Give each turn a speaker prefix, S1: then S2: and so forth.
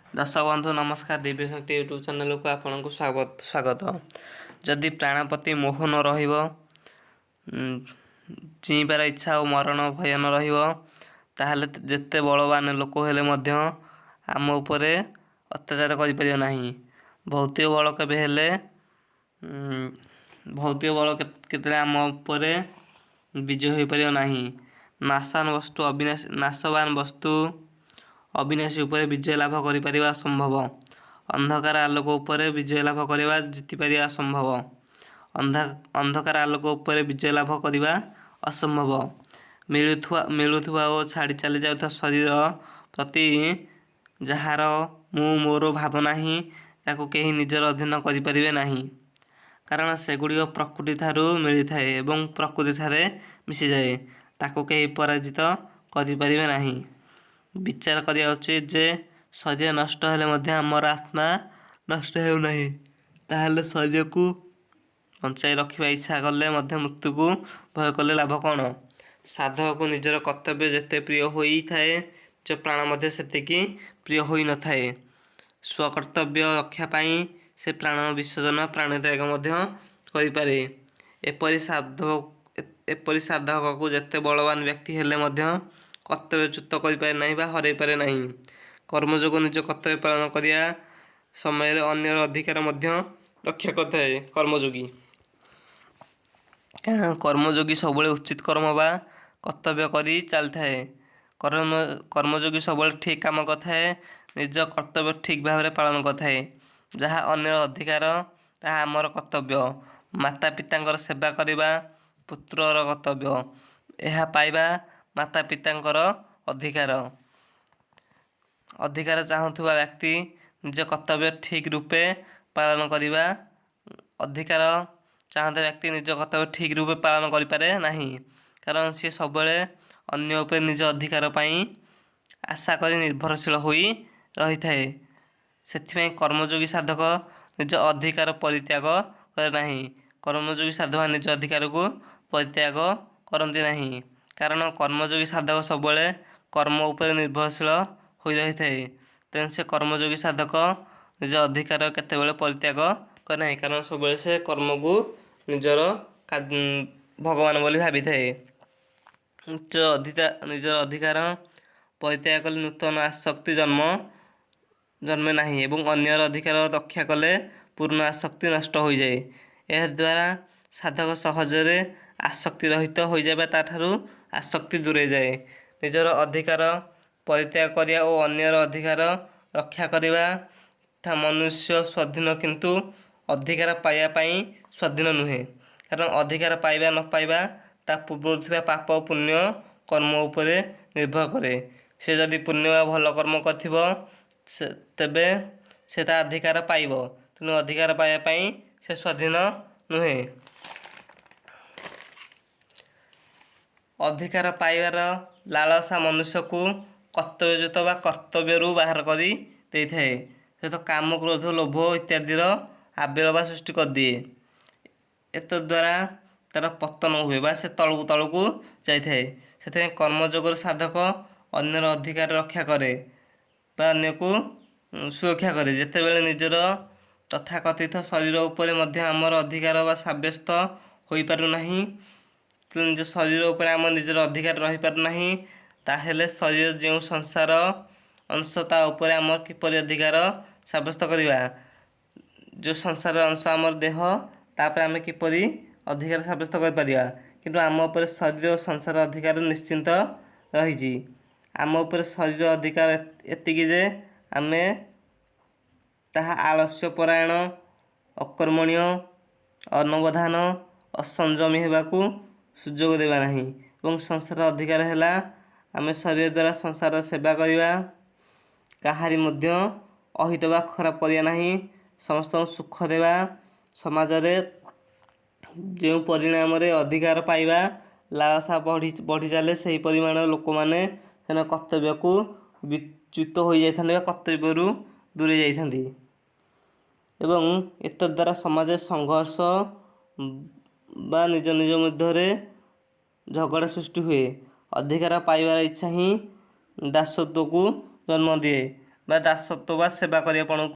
S1: दर्शक बंधु नमस्कार। दिव्य शक्ति यूट्यूब चैनल को आपन को स्वागत। जदि प्राणपति मोह न रहिब, चीबार इच्छा और मरण भय न रहिब, ताहले जेते बलवान लोक हेले मध्य आम उपरे अत्याचार करिपारियो नाही। भौतिक बल केबे हेले भौतिक बल केते आम उपरे विजय होई परियो नाही। नाशवान वस्तु अविनाशी उपरे विजय लाभ करिपारिबा असंभव। अंधकार आलोक उपरे विजय लाभ करिबा जितिपारिबा असंभव। अंधकार आलोक उपरे विजय लाभ करिबा असंभव। मिलुथुवा ओ छाड़ी चली जाउथा शरीर प्रति जहार मु मोर भाव नाही, ताको केही निजर अधीन करिपारिबे नाही। कारण सेगुड़िक प्रकृति थारू मिली थाए एवं प्रकृति थारे मिसी जाए, ताको केही पराजित करिपारिबे नाही। विचार करिया उचित जे शरीर नष्ट हेले मध्य आमर आत्मा नष्ट हेउ नाही। ताहले शरीर को बंचाई रखिबा इच्छा कले मध्य मृत्यु को भय कले लाभ कौन। साधक को निजर कर्तव्य जेते प्रिय होई थाए, जो प्राण मध्य सेतिकी प्रिय होई न थाए। स्वकर्तव्य रक्षा पाई से प्राण विसर्जन प्राणत्याग मध्य करि पारे। एपरि साधक को जेते बलवान व्यक्ति हेले मध्य कर्तव्यच्युत करिपारे नाही बा हरई पारे नाही। कर्मयोग निज कर्तव्य पालन करिया समय अन्य अधिकार मध्य रक्षा करथाए। कर्मयोगी सबले उचित कर्म बा कर्तव्य करी चल थाए। कर्मयोगी सबले ठीक काम करथाए, निज कर्तव्य ठीक भाव पालन करथाए। जहाँ अन्य अधिकार ताहा आमर कर्तव्य। माता पितांकर सेवा करिबा पुत्रर कर्तव्य। यह पाइबा माता पितांकर अधिकार चाहूथुवा व्यक्ति निज कर्तव्य ठीक रूपे पालन करिबा अधिकार चाहता व्यक्ति निज कर्तव्य ठीक रूपे पालन करि पारे नाही। कारण सी सबले अन्य उपर निज अधिकार पाई आशा करी निर्भरशील होई रही थाए। सेथिପାଇଁ कर्मयोगी साधक निज अधिकार परित्याग करे नाही। कर्मयोगी साधक निज अधिकार को परित्याग करती नहीं। कारण कर्मयोगी साधक सबले कर्म उपर निर्भरशील होई रही थाए। तेणु से कर्मयोगी साधक निज अधिकार केतेबेले परित्याग करे नाही। कारण सबले से कर्म को निजर भगवान बोली भावी थाए। निजर अधिकार परित्याग कले नूतन आसक्ति जन्मे नाही एवं अन्यर अधिकार रक्षा कले पूर्ण आसक्ति नष्ट हो जाए। यह द्वारा साधक सहजरे आसक्ति रहित हो जाए, ताठारु आसक्ति दूरे जाए। निजर अधिकार परित्याग करिया और अन्यर अधिकार रक्षा करिबा था मनुष्य स्वाधीन, किंतु अधिकार पाइबा पाई स्वाधीन नुहे। कारण अधिकार पाइबा न पाइबा ता पूर्व थिबा पाप पुण्य कर्म उपरे निर्भर करे। से जदि पुण्य वा भल कर्म करथिबो तेबे से ता अधिकार पाइबो। तेणु अधिकार पाइबा पाई से स्वाधीन नुहे। अधिकार पाइबार लालसा मनुष्य को कर्तव्यच्युत वा कर्तव्य बाहर करी देई थाए। से तो काम क्रोध लोभ इत्यादिर आविर्भाव सृष्टि कर दिए। एत द्वारा तार पतन हुए बा से तलकू जाई थाए। से कर्मयोगर साधक अन्यर अधिकार रक्षा करे बा अन्य को सुरक्षा करे। जेतेबेले निजर तथाकथित शरीर उपरे मध्य आमर अधिकार बा साब्यस्त होई पारु नाही, निज शरीर उपरे आम निजर अधिकार रही पारु नाही, ताहेले शरीर जो संसार अंश ता उपरे आमर किपरि अधिकार साब्यस्त करिबा। जो संसार अंश आमर देह तापर आमे किपरि अधिकार साब्यस्त कर पारिबा। किंतु आम उपरे शरीर और संसार अधिकार निश्चिंत रही। आम उपरे शरीर अधिकार एतिकी जे आमे ताहा आलस्य परायण अकर्मण्य अनवधान असंजमी हेबाकू सुजोग देबा नाही। एवं संसार अधिकार हैला आमे शरीर द्वारा संसार सेवा करिबा, काहारी मध्य अहित बा खराब करिया नाही, समस्त सुख देवा, समाज रे जो परिणाम रे अधिकार पाइबा लालसा बढ़ी चले सही परिमाण लोक माने सेना कर्तव्य को विच्युत हो जाइथांदे, कर्तव्यरू दूरे जाइथांदे। एवं एत द्वारा समाज संघर्ष बा निज निज मध्य झगड़ा सृष्टि हुए। अधिकार पाइबार इच्छा ही दासत्व को जन्म दिए। ବା ଦାସତ୍ୱ ବା ସେବା କରିବାପଣକୁ